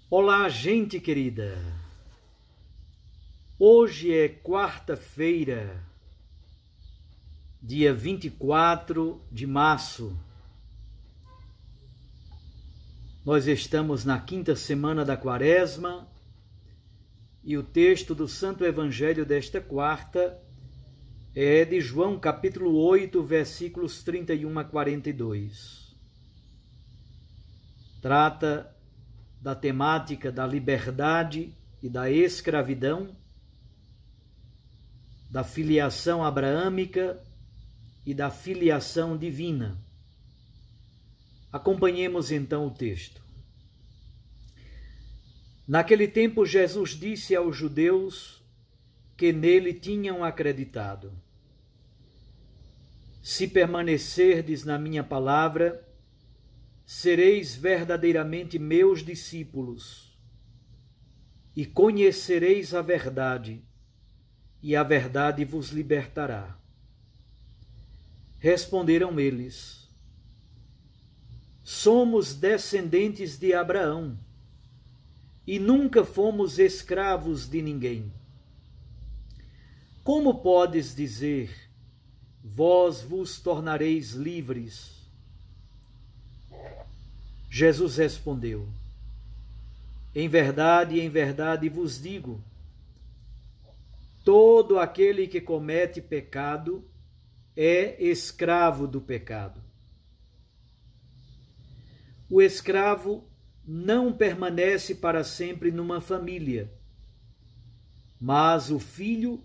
Olá, gente querida! Hoje é quarta-feira, dia 24 de março. Nós estamos na quinta semana da Quaresma e o texto do Santo Evangelho desta quarta é de João, capítulo 8, versículos 31 a 42. Trata da temática da liberdade e da escravidão, da filiação abraâmica e da filiação divina. Acompanhemos então o texto. Naquele tempo, Jesus disse aos judeus que nele tinham acreditado: Se permanecerdes na minha palavra, sereis verdadeiramente meus discípulos e conhecereis a verdade, e a verdade vos libertará. Responderam eles: Somos descendentes de Abraão e nunca fomos escravos de ninguém. Como podes dizer, vós vos tornareis livres? Jesus respondeu: em verdade vos digo, todo aquele que comete pecado é escravo do pecado. O escravo não permanece para sempre numa família, mas o filho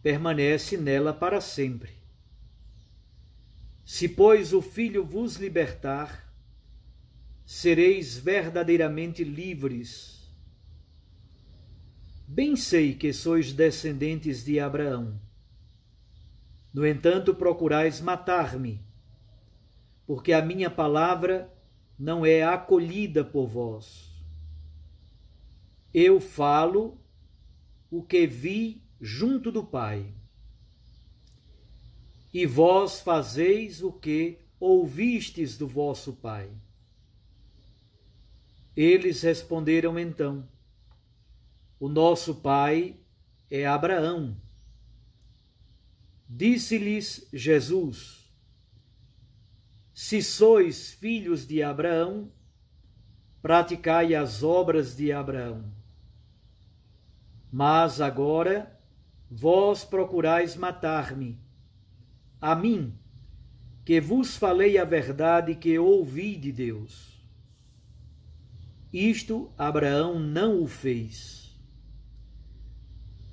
permanece nela para sempre. Se, pois, o filho vos libertar, sereis verdadeiramente livres. Bem sei que sois descendentes de Abraão. No entanto, procurais matar-me, porque a minha palavra não é acolhida por vós. Eu falo o que vi junto do Pai, e vós fazeis o que ouvistes do vosso pai. Eles responderam então: o nosso pai é Abraão. Disse-lhes Jesus: se sois filhos de Abraão, praticai as obras de Abraão. Mas agora vós procurais matar-me, a mim, que vos falei a verdade que ouvi de Deus. Isto Abraão não o fez.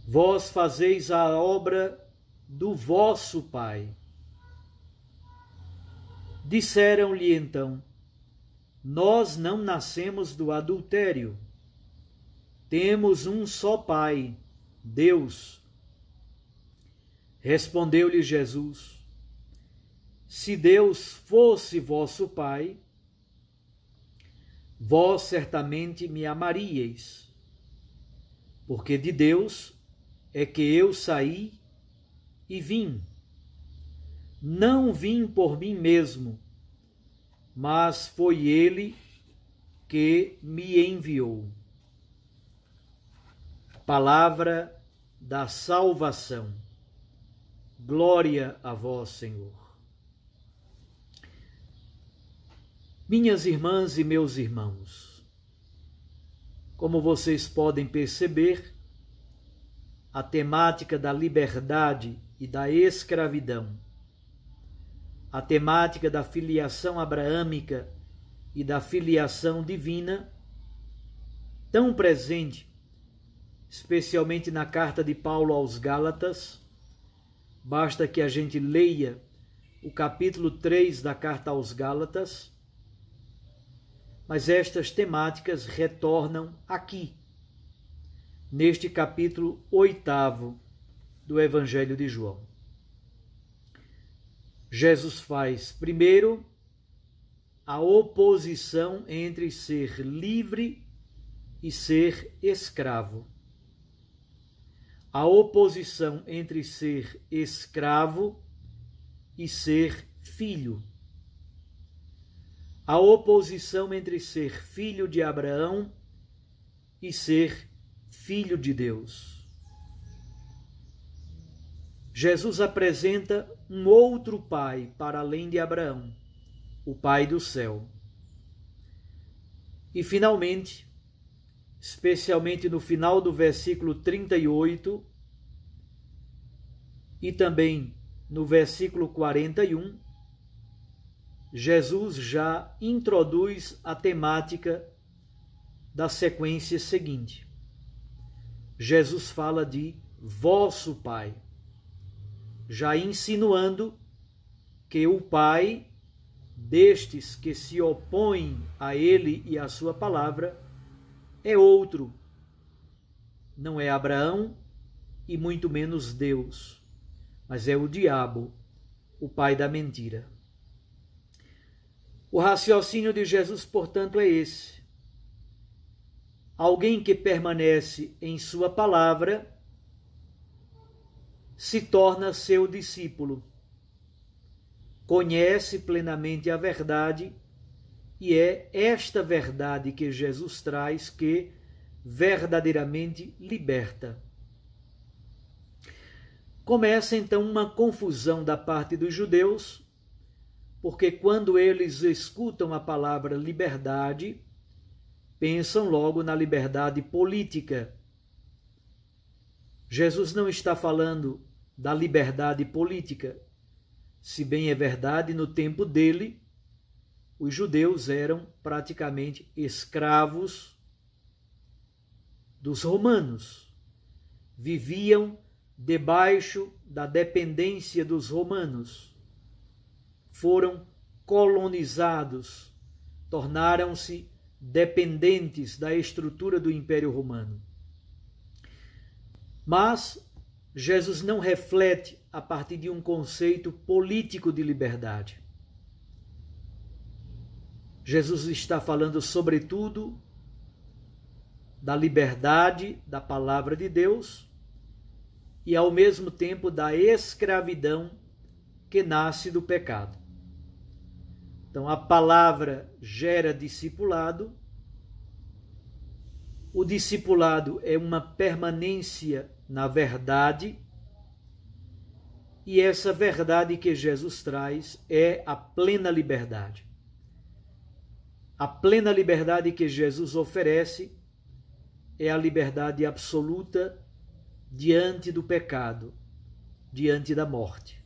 Vós fazeis a obra do vosso pai. Disseram-lhe então: nós não nascemos do adultério. Temos um só pai, Deus. Respondeu-lhe Jesus: se Deus fosse vosso pai, vós certamente me amaríeis, porque de Deus é que eu saí e vim. Não vim por mim mesmo, mas foi Ele que me enviou. Palavra da salvação. Glória a vós, Senhor. Minhas irmãs e meus irmãos, como vocês podem perceber, a temática da liberdade e da escravidão, a temática da filiação abraâmica e da filiação divina, tão presente, especialmente na carta de Paulo aos Gálatas. Basta que a gente leia o capítulo 3 da carta aos Gálatas. Mas estas temáticas retornam aqui, neste capítulo 8 do Evangelho de João. Jesus faz, primeiro, a oposição entre ser livre e ser escravo. A oposição entre ser escravo e ser filho. A oposição entre ser filho de Abraão e ser filho de Deus. Jesus apresenta um outro pai para além de Abraão, o Pai do céu. E finalmente, especialmente no final do versículo 38 e também no versículo 41, Jesus já introduz a temática da sequência seguinte. Jesus fala de vosso Pai, já insinuando que o Pai destes que se opõem a ele e à sua palavra é outro. Não é Abraão e muito menos Deus, mas é o diabo, o pai da mentira. O raciocínio de Jesus, portanto, é esse. Alguém que permanece em sua palavra se torna seu discípulo, conhece plenamente a verdade e é esta verdade que Jesus traz que verdadeiramente liberta. Começa então uma confusão da parte dos judeus, porque quando eles escutam a palavra liberdade, pensam logo na liberdade política. Jesus não está falando da liberdade política. Se bem é verdade, no tempo dele, os judeus eram praticamente escravos dos romanos. Viviam debaixo da dependência dos romanos. Foram colonizados, tornaram-se dependentes da estrutura do Império Romano. Mas Jesus não reflete a partir de um conceito político de liberdade. Jesus está falando, sobretudo, da liberdade da palavra de Deus e, ao mesmo tempo, da escravidão que nasce do pecado. Então, a palavra gera discipulado. O discipulado é uma permanência na verdade, e essa verdade que Jesus traz é a plena liberdade. A plena liberdade que Jesus oferece é a liberdade absoluta diante do pecado, diante da morte.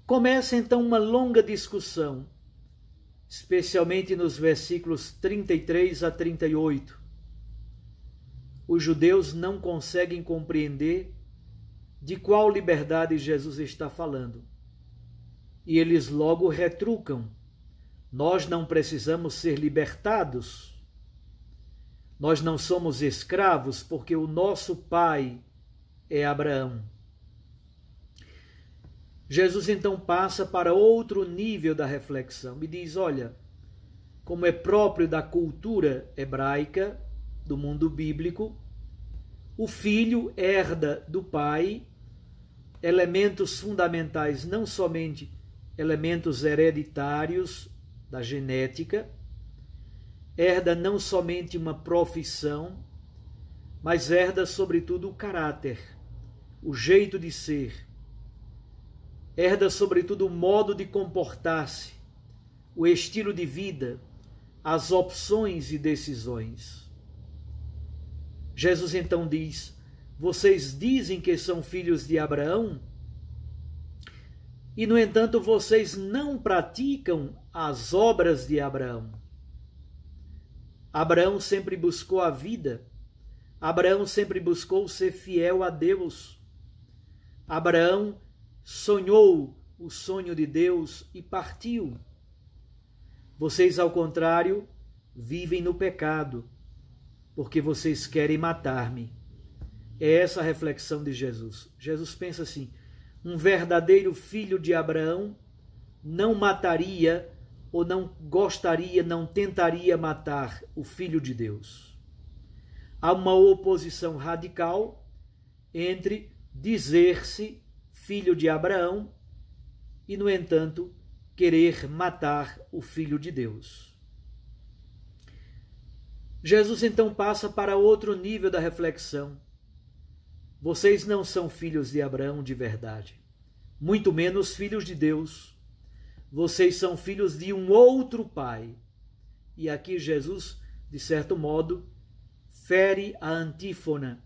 Começa então uma longa discussão, especialmente nos versículos 33 a 38. Os judeus não conseguem compreender de qual liberdade Jesus está falando. E eles logo retrucam: nós não precisamos ser libertados. Nós não somos escravos porque o nosso pai é Abraão. Jesus então passa para outro nível da reflexão e diz: olha, como é próprio da cultura hebraica, do mundo bíblico, o filho herda do pai elementos fundamentais, não somente elementos hereditários da genética, herda não somente uma profissão, mas herda sobretudo o caráter, o jeito de ser, herda sobretudo o modo de comportar-se, o estilo de vida, as opções e decisões. Jesus então diz: vocês dizem que são filhos de Abraão e, no entanto, vocês não praticam as obras de Abraão. Abraão sempre buscou a vida. Abraão sempre buscou ser fiel a Deus. Abraão sonhou o sonho de Deus e partiu. Vocês, ao contrário, vivem no pecado, porque vocês querem matar-me. É essa a reflexão de Jesus. Jesus pensa assim: um verdadeiro filho de Abraão não mataria ou não gostaria, não tentaria matar o Filho de Deus. Há uma oposição radical entre dizer-se filho de Abraão e, no entanto, querer matar o Filho de Deus. Jesus então passa para outro nível da reflexão. Vocês não são filhos de Abraão de verdade, muito menos filhos de Deus. Vocês são filhos de um outro pai. E aqui Jesus, de certo modo, fere a antífona.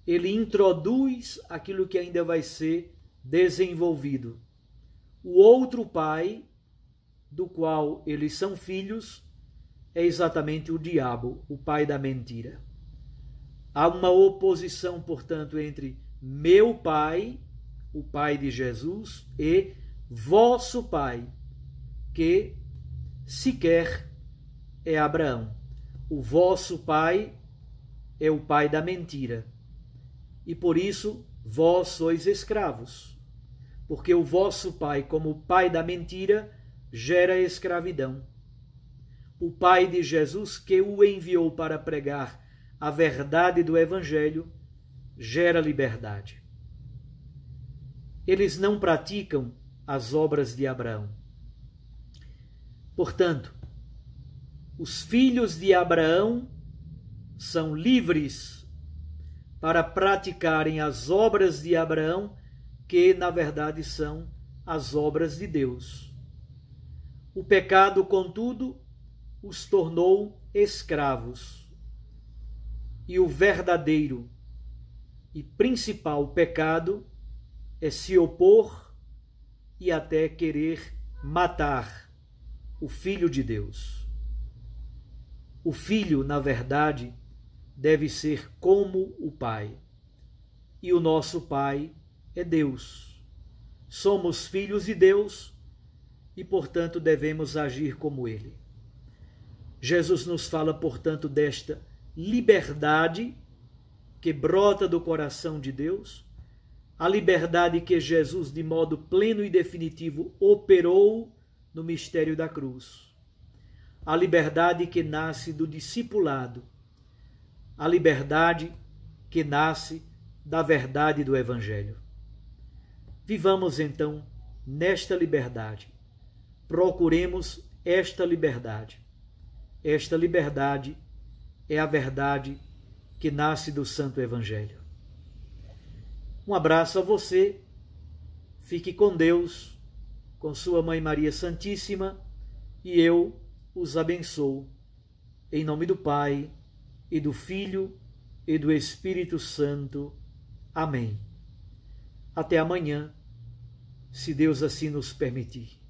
Ele introduz aquilo que ainda vai ser desenvolvido. O outro pai, do qual eles são filhos, é exatamente o diabo, o pai da mentira. Há uma oposição, portanto, entre meu pai, o pai de Jesus, e vosso pai, que sequer é Abraão. O vosso pai é o pai da mentira. E por isso vós sois escravos, porque o vosso pai, como pai da mentira, gera escravidão. O pai de Jesus, que o enviou para pregar a verdade do Evangelho, gera liberdade. Eles não praticam as obras de Abraão. Portanto, os filhos de Abraão são livres para praticarem as obras de Abraão, que na verdade são as obras de Deus. O pecado, contudo, os tornou escravos. E o verdadeiro e principal pecado é se opor e até querer matar o Filho de Deus. O Filho, na verdade, deve ser como o Pai. E o nosso Pai é Deus. Somos filhos de Deus e, portanto, devemos agir como Ele. Jesus nos fala, portanto, desta liberdade que brota do coração de Deus, a liberdade que Jesus, de modo pleno e definitivo, operou no mistério da cruz, a liberdade que nasce do discipulado, a liberdade que nasce da verdade do Evangelho. Vivamos então nesta liberdade, procuremos esta liberdade. Esta liberdade é a verdade que nasce do Santo Evangelho. Um abraço a você, fique com Deus, com sua Mãe Maria Santíssima, e eu os abençoo. Em nome do Pai, e do Filho, e do Espírito Santo. Amém. Até amanhã, se Deus assim nos permitir.